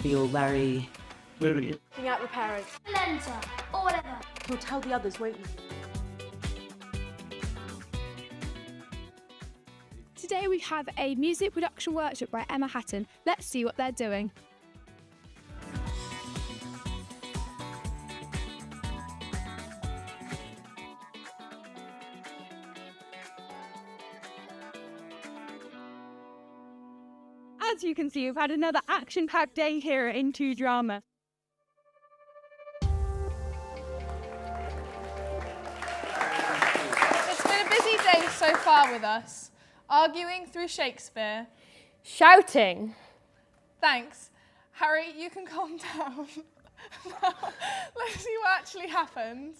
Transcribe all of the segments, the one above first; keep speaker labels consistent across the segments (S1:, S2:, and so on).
S1: feel very...
S2: Looking out the parents.
S3: Lenta, or whatever.
S2: We'll tell the others, won't we?
S4: Today we have a music production workshop by Emma Hatton. Let's see what they're doing. As you can see, we've had another action-packed day here at Into Drama.
S5: It's been a busy day so far with us, arguing through Shakespeare.
S2: Shouting.
S5: Thanks. Harry, you can calm down. Now, let's see what actually happened.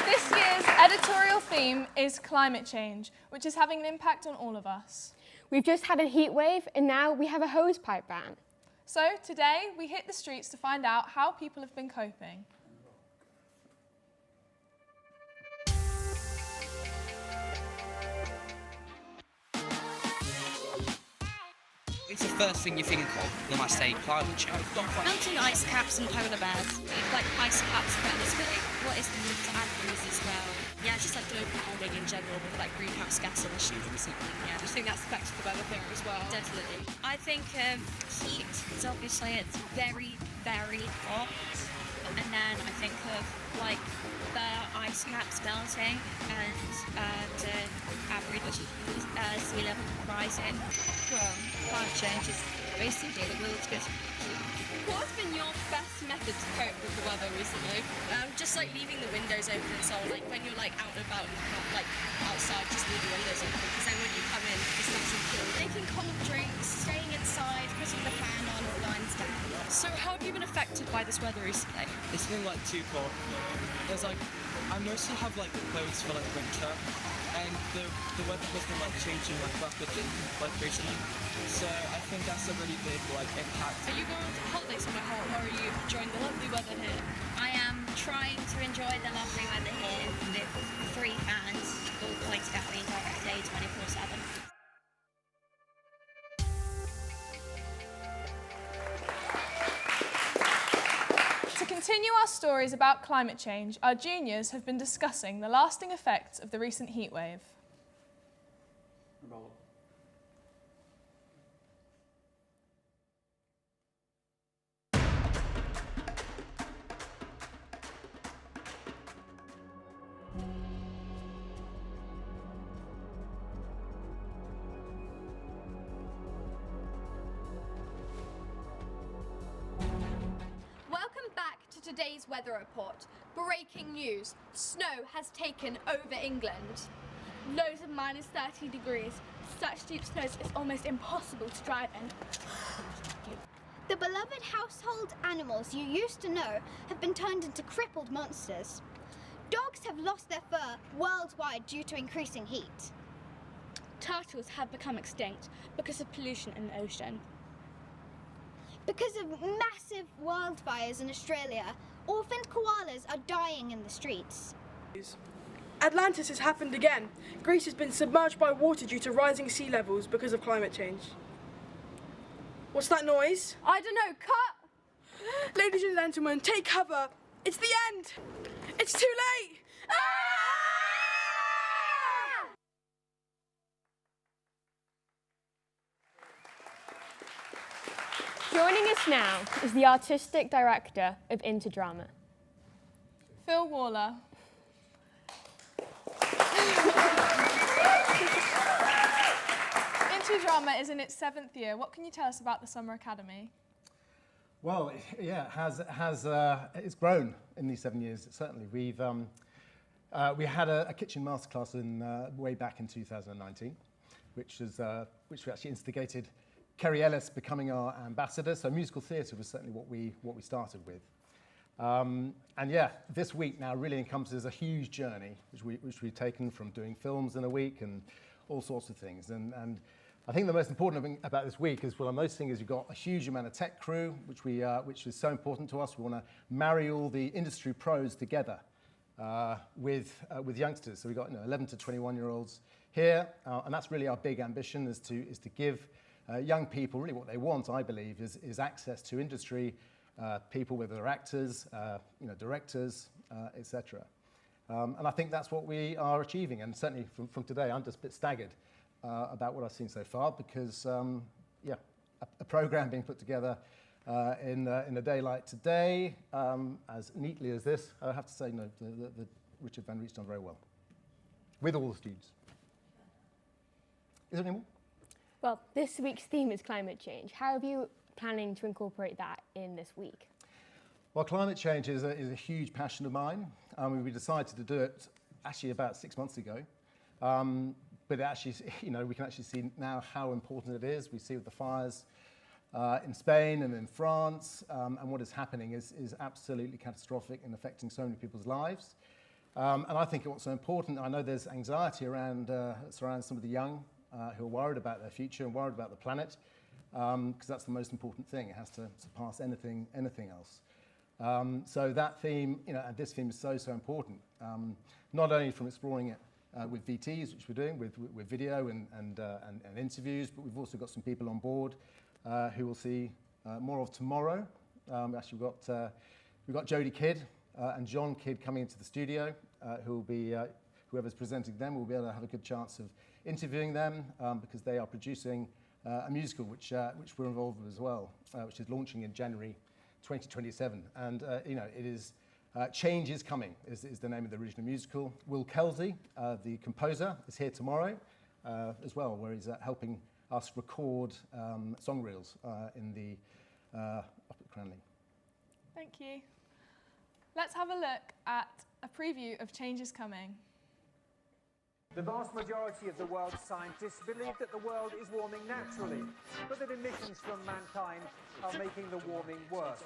S5: This year's editorial theme is climate change, which is having an impact on all of us.
S2: We've just had a heat wave and now we have a hosepipe ban.
S5: So today we hit the streets to find out how people have been coping.
S6: It's the first thing you think of when I say climate change.
S7: Melting ice caps and polar bears. Like ice caps, but what is the to add these as well? Yeah, just like global warming in general with like greenhouse gas emissions and something. Yeah, I just think that's affected the weather thing as well. Definitely. I think heat is obviously it's very, very hot. And then I think of like the ice caps melting and the average sea level rising. Well, climate change is basically the world's good.
S8: What has been your best method to cope with the weather recently?
S7: Just like leaving the windows open, so like when you're like out and about and not like outside, just leave the windows open because then when you come in, it's nice and cool. Making cold drinks, staying inside, putting the fan on or blinds down. So how have you been affected by this weather recently?
S6: It's been like too cold. There's like, I mostly have like clothes for like winter, and the weather has been like changing like rapidly, like recently. So I think that's a really big like impact.
S8: Are you going on holiday somewhere hot or are you enjoying the lovely weather here?
S7: I am trying to enjoy the lovely weather here with 3 fans all pointed at the entire day 24/7.
S5: To continue our stories about climate change, our juniors have been discussing the lasting effects of the recent heatwave.
S9: Today's weather report. Breaking news. Snow has taken over England.
S4: Lows of minus 30 degrees. Such deep snows it's almost impossible to drive in.
S3: The beloved household animals you used to know have been turned into crippled monsters. Dogs have lost their fur worldwide due to increasing heat.
S4: Turtles have become extinct because of pollution in the ocean.
S3: Because of massive wildfires in Australia, orphaned koalas are dying in the streets.
S2: Atlantis has happened again. Greece has been submerged by water due to rising sea levels because of climate change.
S1: What's that noise?
S9: I don't know, cut!
S1: Ladies and gentlemen, take cover. It's the end. It's too late.
S2: Joining us now is the artistic director of Interdrama.
S5: Phil Waller. Interdrama is in its 7th year. What can you tell us about the Summer Academy?
S10: Well, yeah, it's grown in these 7 years. Certainly, we had a kitchen masterclass way back in 2019, which we actually instigated Kerry Ellis becoming our ambassador. So musical theatre was certainly what we started with. And yeah, this week now really encompasses a huge journey which we've taken from doing films in a week and all sorts of things. And I think the most important thing about this week is, well, most thing is you've got a huge amount of tech crew, which is so important to us. We want to marry all the industry pros together with youngsters. So we've got 11 to 21-year-olds here, and that's really our big ambition is to give young people really what they want. I believe is access to industry people, whether they're actors, directors, etc. And I think that's what we are achieving. And certainly from today, I'm just a bit staggered about what I've seen so far, because a program being put together in a day like today, as neatly as this, I have to say, the Richard Van Riet's done very well with all the students. Is there any more?
S2: Well, this week's theme is climate change. How are you planning to incorporate that in this week?
S10: Well, climate change is a huge passion of mine. We decided to do it actually about 6 months ago. But actually, we can actually see now how important it is. We see with the fires in Spain and in France, and what is happening is absolutely catastrophic and affecting so many people's lives. And I think what's so important, I know there's anxiety around surrounding some of the young who are worried about their future and worried about the planet, because that's the most important thing. It has to surpass anything else. So that theme, and this theme is so important, not only from exploring it with VTs, which we're doing with video and interviews, but we've also got some people on board who we'll see more of tomorrow. Actually, we've got Jodie Kidd and John Kidd coming into the studio, who will be whoever's presenting them will be able to have a good chance of interviewing them, because they are producing a musical which we're involved with as well, which is launching in January 2027. And it is Change is Coming is the name of the original musical. Will Kelsey, the composer, is here tomorrow as well, where he's helping us record song reels up at Cranley.
S5: Thank you. Let's have a look at a preview of Change is Coming.
S11: The vast majority of the world's scientists believe that the world is warming naturally, but that emissions from mankind are making the warming worse.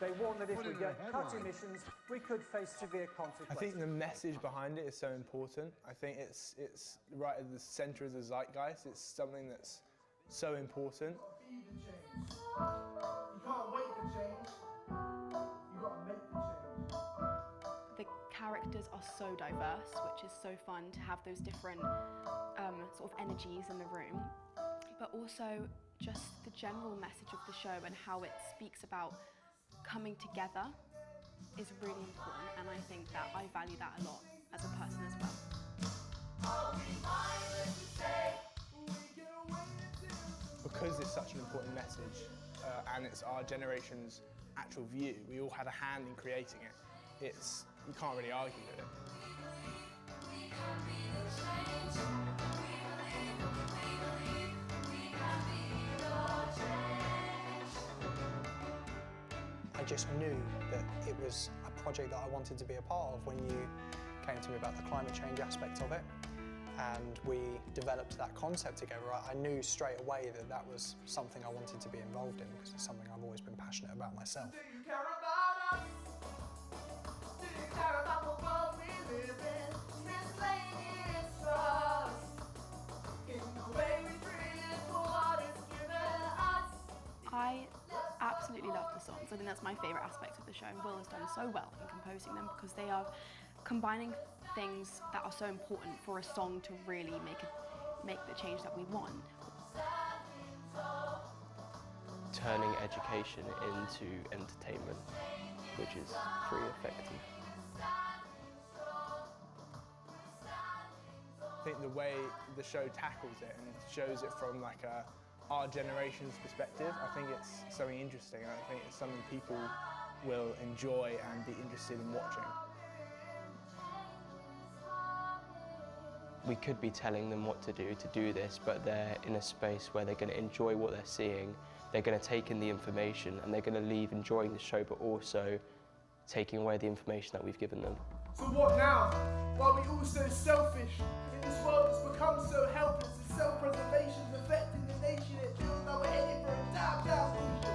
S11: They warn that if we don't cut emissions, we could face severe consequences.
S12: I think the message behind it is so important. I think it's right at the centre of the zeitgeist. It's something that's so important.
S13: You can't wait for change. You've got to make the change.
S14: The characters are so diverse, which is so fun to have those different sort of energies in the room, but also just the general message of the show and how it speaks about coming together is really important, and I think that I value that a lot as a person as well.
S12: Because it's such an important message, and it's our generation's actual view, we all had a hand in creating it. You can't really argue with it.
S15: I just knew that it was a project that I wanted to be a part of when you came to me about the climate change aspect of it, and we developed that concept together. I knew straight away that that was something I wanted to be involved in, because it's something I've always been passionate about myself.
S14: I absolutely love the songs. I think that's my favourite aspect of the show, and Will has done so well in composing them, because they are combining things that are so important for a song to really make the change that we want.
S16: turning education into entertainment, which is pretty effective.
S12: I think the way the show tackles it and shows it from like our generation's perspective, I think it's something interesting. I think it's something people will enjoy and be interested in watching.
S16: We could be telling them what to do this, but they're in a space where they're going to enjoy what they're seeing, they're going to take in the information, and they're going to leave enjoying the show, but also taking away the information that we've given them.
S13: So what now? Why are we all so selfish? In this world that's become so helpless, the self-preservation's affecting the nation. It feels like we're heading for a down nation.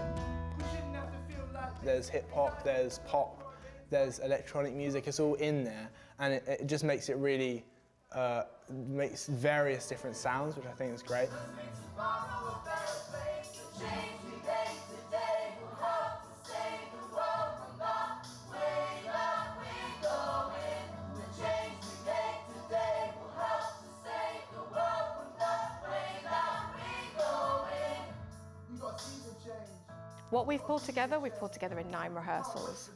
S13: We shouldn't have to feel like...
S12: There's hip-hop, there's pop, there's electronic music, it's all in there, and it just makes it really makes various different sounds, which I think is great.
S17: What we've pulled together in 9 rehearsals.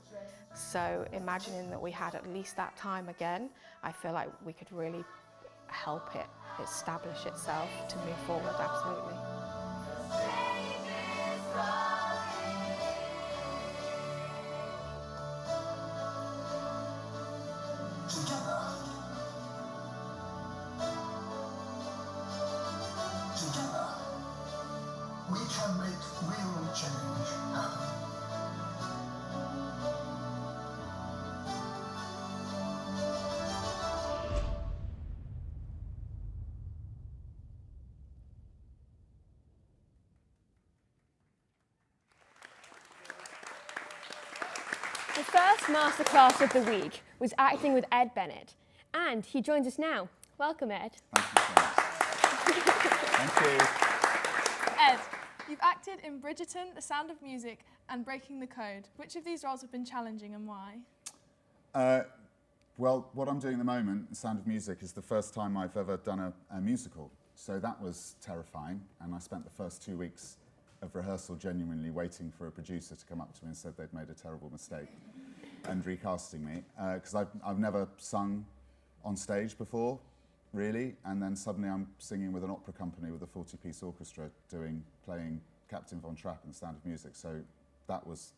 S17: So imagining that we had at least that time again, I feel like we could really help it establish itself to move forward, absolutely.
S18: Together, we can make real change happen.
S2: The first masterclass of the week was acting with Ed Bennett, and he joins us now. Welcome, Ed.
S19: Thank you.
S5: Ed, you've acted in Bridgerton, The Sound of Music, and Breaking the Code. Which of these roles have been challenging and why?
S19: Well, what I'm doing at the moment, The Sound of Music, is the first time I've ever done a musical. So that was terrifying, and I spent the first 2 weeks of rehearsal genuinely waiting for a producer to come up to me and said they'd made a terrible mistake and recasting me, because I've never sung on stage before, really, and then suddenly I'm singing with an opera company with a 40-piece orchestra playing Captain Von Trapp in The Sound of Music, so that was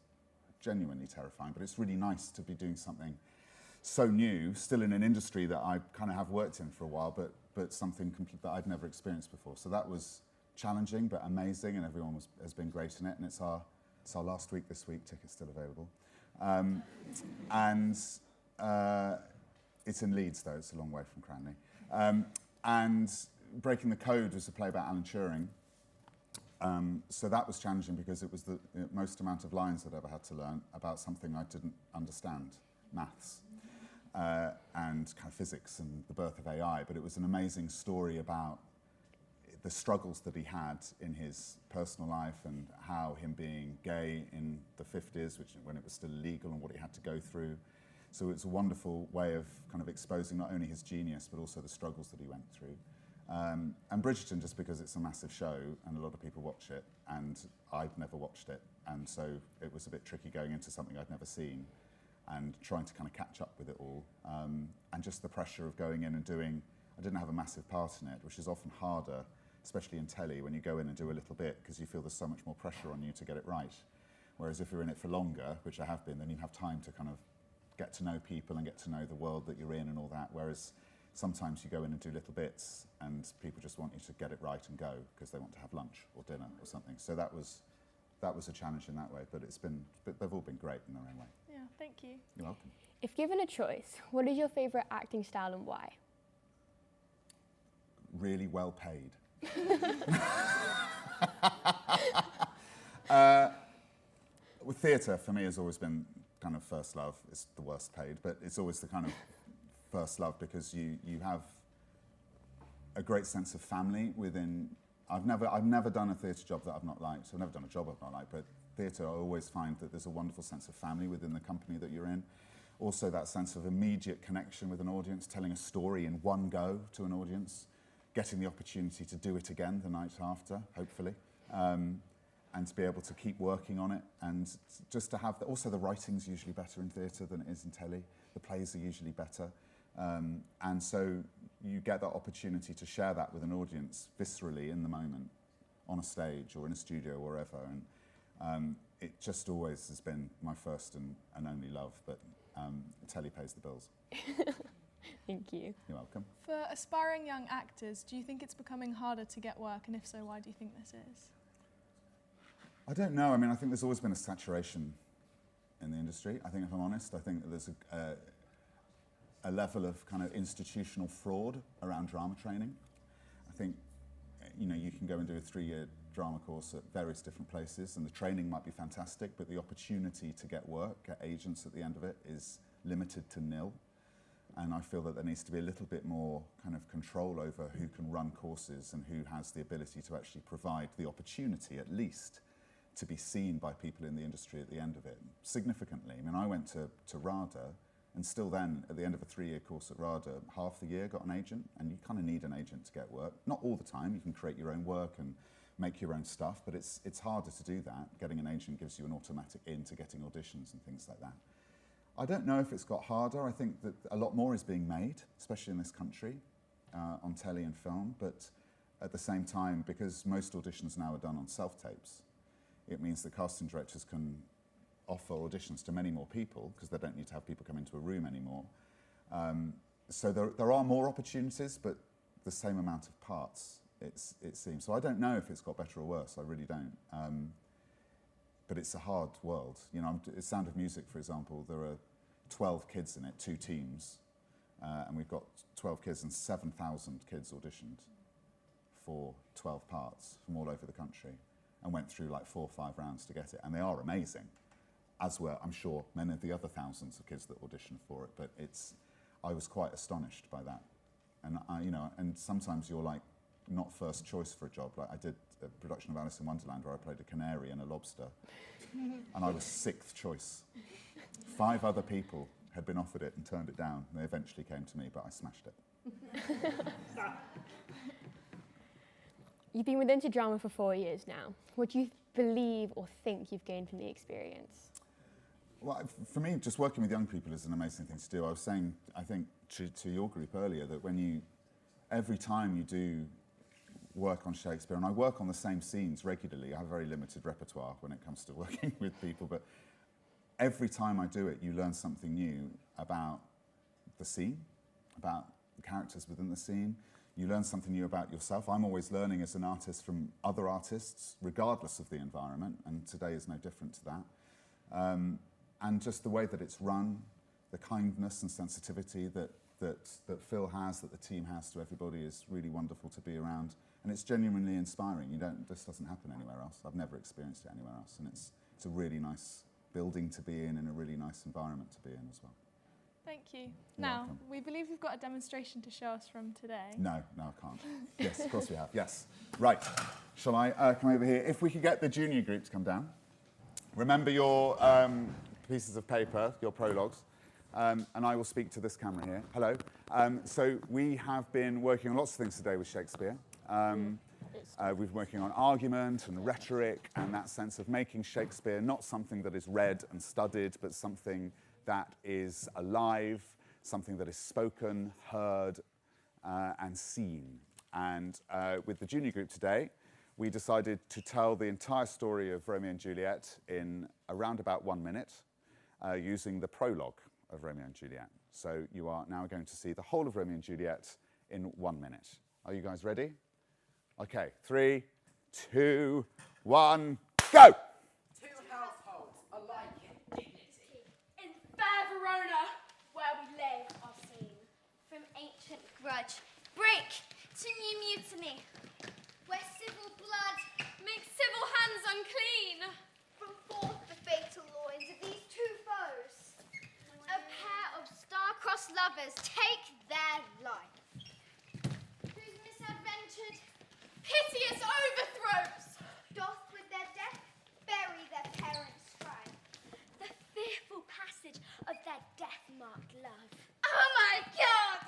S19: genuinely terrifying, but it's really nice to be doing something so new, still in an industry that I kind of have worked in for a while, but something that I'd never experienced before. So that was challenging but amazing, and everyone has been great in it, and it's our last week this week, tickets still available. It's in Leeds though, it's a long way from Cranley. And Breaking the Code was a play about Alan Turing, so that was challenging because it was the most amount of lines I'd ever had to learn about something I didn't understand, maths. And kind of physics and the birth of AI, but it was an amazing story about the struggles that he had in his personal life and how him being gay in the 50s, when it was still illegal, and what he had to go through. So it's a wonderful way of kind of exposing not only his genius, but also the struggles that he went through. And Bridgerton, just because it's a massive show and a lot of people watch it, and I'd never watched it, and so it was a bit tricky going into something I'd never seen and trying to kind of catch up with it all. And just the pressure of going in and I didn't have a massive part in it, which is often harder, especially in telly, when you go in and do a little bit, because you feel there's so much more pressure on you to get it right. Whereas if you're in it for longer, which I have been, then you have time to kind of get to know people and get to know the world that you're in and all that. Whereas sometimes you go in and do little bits and people just want you to get it right and go because they want to have lunch or dinner or something. So that was a challenge in that way, but they've all been great in their own way.
S5: Yeah, thank you.
S19: You're welcome.
S2: If given a choice, what is your favourite acting style and why?
S19: Really well paid. With theatre, for me, has always been kind of first love. It's the worst paid, but it's always the kind of first love because you have a great sense of family within. I've never done a theatre job that I've not liked. I've never done a job I've not liked, but theatre, I always find that there's a wonderful sense of family within the company that you're in. Also that sense of immediate connection with an audience, telling a story in one go to an audience, getting the opportunity to do it again the night after, hopefully. and to be able to keep working on it, and just to have also the writing's usually better in theatre than it is in telly. The plays are usually better, and so you get that opportunity to share that with an audience viscerally in the moment, on a stage or in a studio or wherever. And it just always has been my first and only love. But telly pays the bills.
S2: Thank you.
S19: You're welcome.
S5: For aspiring young actors, do you think it's becoming harder to get work? And if so, why do you think this is?
S19: I don't know. I mean, I think there's always been a saturation in the industry. I think, if I'm honest, I think that there's a level of kind of institutional fraud around drama training. I think, you know, you can go and do a 3-year drama course at various different places, and the training might be fantastic, but the opportunity to get work, get agents at the end of it, is limited to nil. And I feel that there needs to be a little bit more kind of control over who can run courses and who has the ability to actually provide the opportunity, at least, to be seen by people in the industry at the end of it, significantly. I mean, I went to RADA, and still then, at the end of a 3-year course at RADA, half the year got an agent, and you kind of need an agent to get work. Not all the time, you can create your own work and make your own stuff, but it's harder to do that. Getting an agent gives you an automatic in to getting auditions and things like that. I don't know if it's got harder. I think that a lot more is being made, especially in this country, on telly and film, but at the same time, because most auditions now are done on self-tapes, it means that casting directors can offer auditions to many more people, because they don't need to have people come into a room anymore. So there are more opportunities, but the same amount of parts, it seems. So I don't know if it's got better or worse, I really don't. But it's a hard world. You know, Sound of Music, for example, there are 12 kids in it, 2 teams, and we've got 12 kids, and 7,000 kids auditioned for 12 parts from all over the country, and went through like 4 or 5 rounds to get it, and they are amazing, as were, I'm sure, many of the other thousands of kids that auditioned for it. But I was quite astonished by that, and you know, and sometimes you're like not first choice for a job. Like I did a production of Alice in Wonderland where I played a canary and a lobster, and I was 6th choice. 5 other people had been offered it and turned it down. They eventually came to me, but I smashed it.
S2: You've been within drama for 4 years now. What do you believe or think you've gained from the experience?
S19: Well, for me, just working with young people is an amazing thing to do. I was saying, I think, to your group earlier, that every time you do work on Shakespeare, and I work on the same scenes regularly. I have a very limited repertoire when it comes to working with people, but every time I do it, you learn something new about the scene, about the characters within the scene. You learn something new about yourself. I'm always learning as an artist from other artists, regardless of the environment, and today is no different to that. And just the way that it's run, the kindness and sensitivity that Phil has, that the team has to everybody, is really wonderful to be around. And it's genuinely inspiring. This doesn't happen anywhere else. I've never experienced it anywhere else. And it's a really nice building to be in and a really nice environment to be in as well.
S5: Thank you.
S19: You're
S5: now,
S19: welcome.
S5: we believe we've got a demonstration to show us from today.
S19: No, I can't. Yes, of course we have. Yes. Right. Shall I come over here? If we could get the junior group to come down. Remember your pieces of paper, your prologues, and I will speak to this camera here. Hello. So we have been working on lots of things today with Shakespeare. We've been working on argument and rhetoric and that sense of making Shakespeare not something that is read and studied, but something that is alive, something that is spoken, heard, and seen. And with the junior group today, we decided to tell the entire story of Romeo and Juliet in around about 1 minute, using the prologue of Romeo and Juliet. So you are now going to see the whole of Romeo and Juliet in 1 minute. Are you guys ready? Okay, 3, 2, 1, go!
S1: Two households alike in dignity.
S4: In fair Verona, where we live, are seen.
S3: From ancient grudge, break to new mutiny, where civil blood
S4: Make civil hands unclean.
S3: from forth the fatal loins of these 2 foes. A pair of star-crossed lovers take their life, whose misadventured
S4: Piteous overthrows.
S3: doth with their death bury their parents' strife.
S4: The fearful passage of their death-marked love.
S3: Oh my God!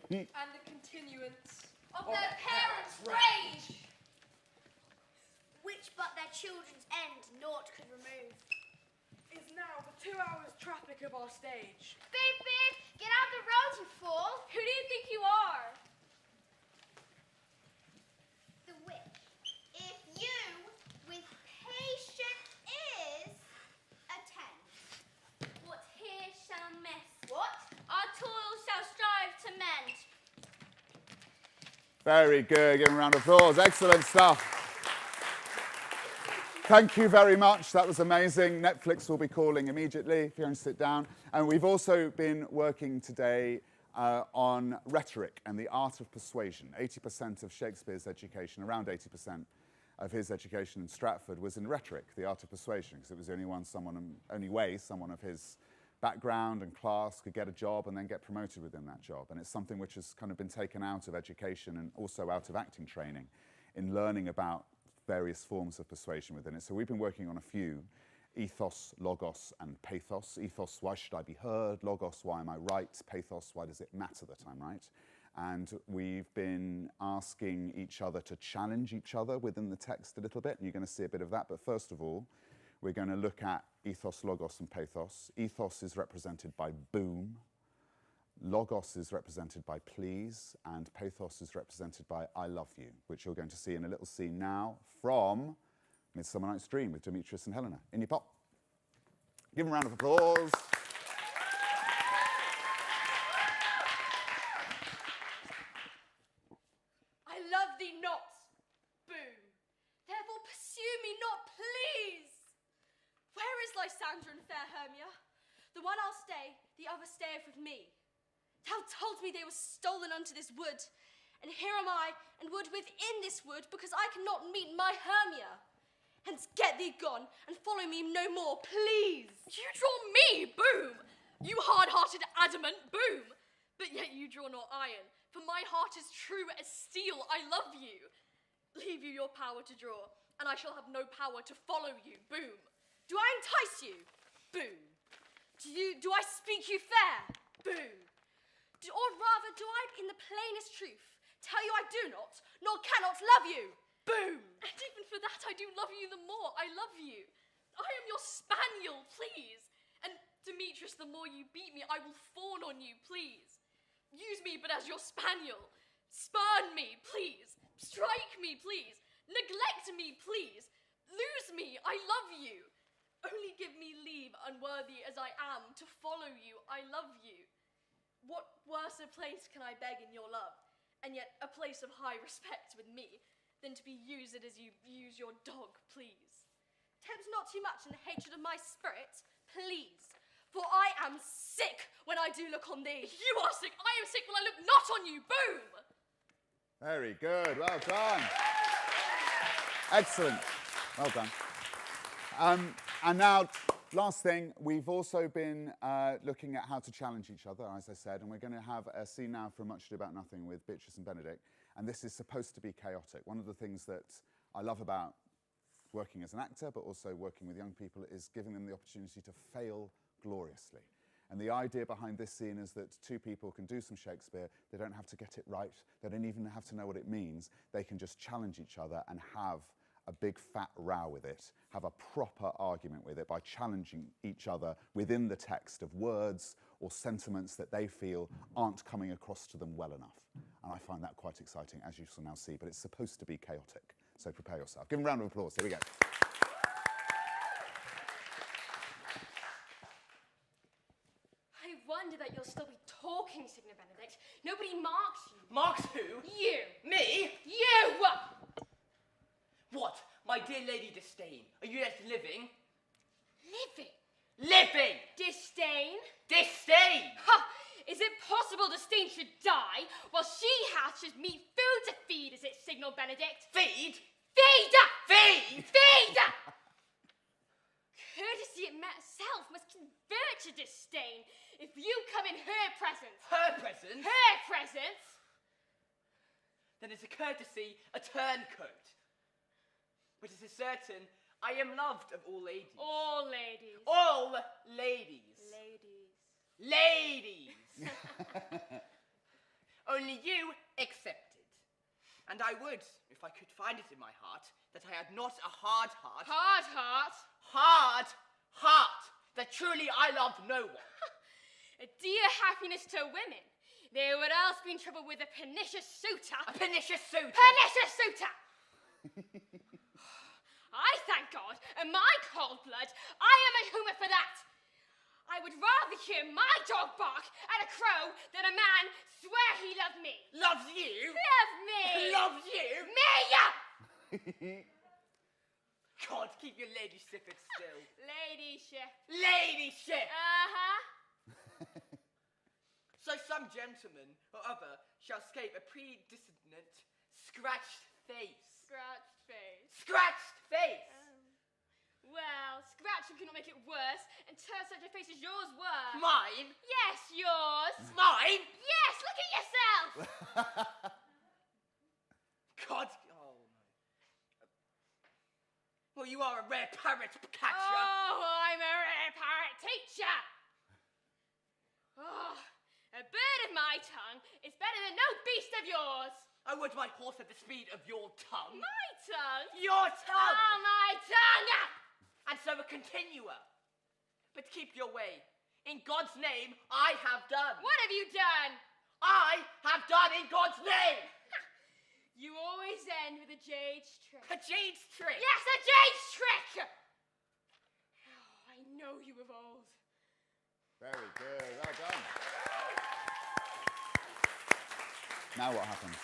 S4: And the continuance of their parents' rage.
S1: Which
S3: which but their children's end naught could remove.
S1: Is now the 2 hours traffic of our stage.
S3: Beep, beep, get out of the road, you fool!
S9: Who do you think you are?
S3: The witch. If you, with patience is, attend.
S9: What here shall miss?
S3: What?
S9: Our toil shall strive to mend.
S19: Very good. Give him a round of applause. Excellent stuff. Thank you very much. That was amazing. Netflix will be calling immediately if you're going to sit down. And we've also been working today on rhetoric and the art of persuasion. 80% of Shakespeare's education, around 80% of his education in Stratford was in rhetoric, the art of persuasion, because it was the only way someone of his background and class could get a job and then get promoted within that job. And it's something which has kind of been taken out of education and also out of acting training in learning about various forms of persuasion within it. So we've been working on a few: ethos, logos, and pathos. Ethos, why should I be heard? Logos, why am I right? Pathos, why does it matter that I'm right? And we've been asking each other to challenge each other within the text a little bit, and you're going to see a bit of that. But first of all, we're going to look at ethos, logos, and pathos. Ethos is represented by boom. Logos is represented by please, and pathos is represented by I love you, which you're going to see in a little scene now from Midsummer Night's Dream with Demetrius and Helena. In you pop. Give them a round of applause.
S9: I love thee not, boom. Therefore pursue me not, please. Where is Lysandra and fair Hermia? The one I'll stay, the other stayeth with me. Thou told me they were stolen unto this wood, and here am I, and would within this wood, because I cannot meet my Hermia. Hence get thee gone, and follow me no more, please.
S1: You draw me, boom! You hard-hearted adamant, boom! But yet you draw not iron, for my heart is true as steel. I love you. Leave you your power to draw, and I shall have no power to follow you, boom. Do I entice you? Boom. Do I speak you fair? Boom. Or rather, do I, in the plainest truth, tell you I do not, nor cannot love you? Boom! And even for that I do love you the more. I love you. I am your spaniel, please. And Demetrius, the more you beat me, I will fawn on you, please. Use me but as your spaniel. Spurn me, please. Strike me, please. Neglect me, please. Lose me, I love you. Only give me leave, unworthy as I am, to follow you. I love you. What worse a place can I beg in your love, and yet a place of high respect with me, than to be used as you use your dog, please. Tempt not too much in the hatred of my spirit, please, for I am sick when I do look on thee. You are sick, I am sick when I look not on you, boom!
S19: Very good, well done. Excellent, well done. And now, last thing, we've also been looking at how to challenge each other, as I said, and we're going to have a scene now from Much Ado About Nothing with Beatrice and Benedict, and this is supposed to be chaotic. One of the things that I love about working as an actor, but also working with young people, is giving them the opportunity to fail gloriously. And the idea behind this scene is that two people can do some Shakespeare, they don't have to get it right, they don't even have to know what it means, they can just challenge each other and have a big fat row with it, have a proper argument with it by challenging each other within the text of words or sentiments that they feel aren't coming across to them well enough. And I find that quite exciting, as you shall now see, but it's supposed to be chaotic. So prepare yourself. Give them a round of applause. Here we go.
S9: I wonder that you'll still be talking, Signa Benedict. Nobody marks you.
S20: Marks who?
S9: You.
S20: Me?
S9: You!
S20: What? My dear Lady Disdain, are you yet living?
S9: Living?
S20: Living!
S9: Disdain?
S20: Disdain!
S9: Ha! Is it possible Disdain should die while she hatches me food to feed, is it, Signal Benedict?
S20: Feed?
S9: Feed!
S20: Feed!
S9: Feed! Courtesy itself must convert to disdain if you come in her presence.
S20: Her presence?
S9: Her presence?
S20: Then it's a courtesy, a turncoat. But it is certain I am loved of all ladies.
S9: All ladies.
S20: All ladies.
S9: Ladies.
S20: Ladies. Only you excepted. And I would, if I could find it in my heart, that I had not a hard heart.
S1: Hard heart?
S20: Hard heart. That truly I loved no one.
S1: A dear happiness to women. They would else be in trouble with a pernicious suitor.
S20: A pernicious suitor?
S1: Pernicious suitor! I thank God, in my cold blood, I am a humour for that. I would rather hear my dog bark at a crow than a man swear he loved me.
S20: Loves you?
S1: Love me!
S20: Loves you?
S1: Me!
S20: God, keep your ladyship still.
S1: Ladyship.
S20: Ladyship!
S1: Uh-huh.
S20: So some gentleman or other shall scape a predestinate scratched face.
S1: Scratched face.
S20: Scratched face!
S1: Well, scratching cannot make it worse, and turn such a face as yours were.
S20: Mine?
S1: Yes, yours.
S20: Mine?
S1: Yes, look at yourself!
S20: God, oh no. Well, you are a rare parrot catcher.
S1: Oh, I'm a rare parrot teacher. Oh, a bird of my tongue is better than no beast of yours.
S20: I would my horse at the speed of your tongue.
S1: My tongue?
S20: Your tongue!
S1: Oh, my tongue!
S20: And so a continuer. But keep your way. In God's name, I have done.
S1: What have you done?
S20: I have done in God's name.
S1: You always end with a jade's trick.
S20: A jade's trick?
S1: Yes, a jade's trick! Oh, I know you of old.
S19: Very good, well done. Now what happens?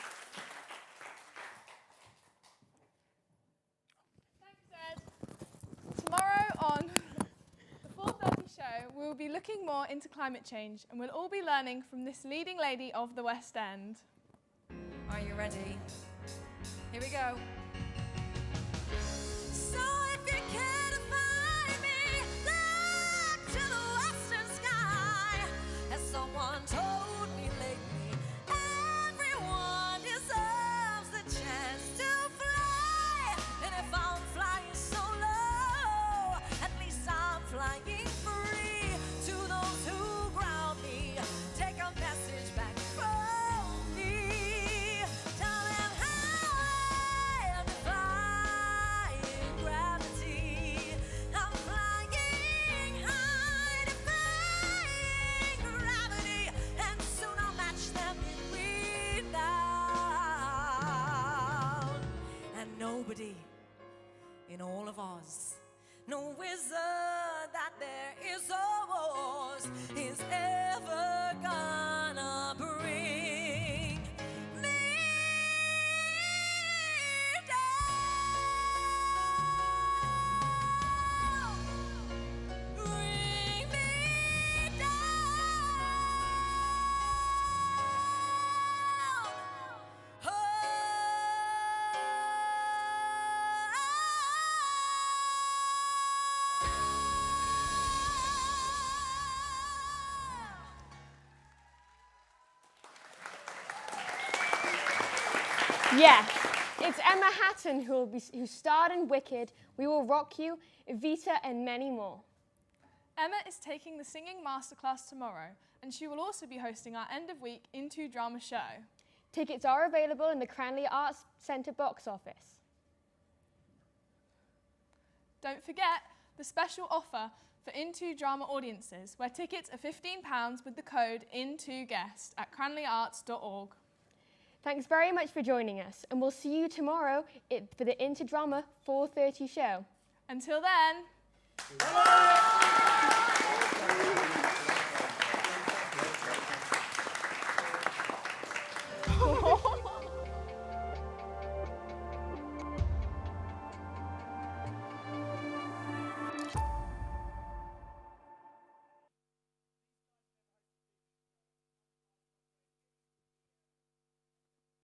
S5: Tomorrow on the 4:30 show, we will be looking more into climate change and we'll all be learning from this leading lady of the West End.
S21: Are you ready? Here we go. So if you care to find me, look to the western sky. As someone told me lately, everyone deserves the chance to fly. And if I'm flying solo, at least I'm flying free. To those who ground me, take a message back from me. Tell them how I defying gravity. I'm flying high, defying gravity, and soon I'll match them in renown. And nobody in all of Oz, no wizard that there is or was, is ever gonna bring me down. Bring me down.
S2: Yes, it's Emma Hatton who starred in Wicked, We Will Rock You, Evita, and many more.
S5: Emma is taking the singing masterclass tomorrow, and she will also be hosting our end-of-week Into Drama show.
S2: Tickets are available in the Cranley Arts Centre box office.
S5: Don't forget the special offer for Into Drama audiences, where tickets are £15 with the code INTOGUEST at cranleyarts.org.
S2: Thanks very much for joining us, and we'll see you tomorrow for the Into Drama 4:30 show.
S5: Until then.
S20: Bye.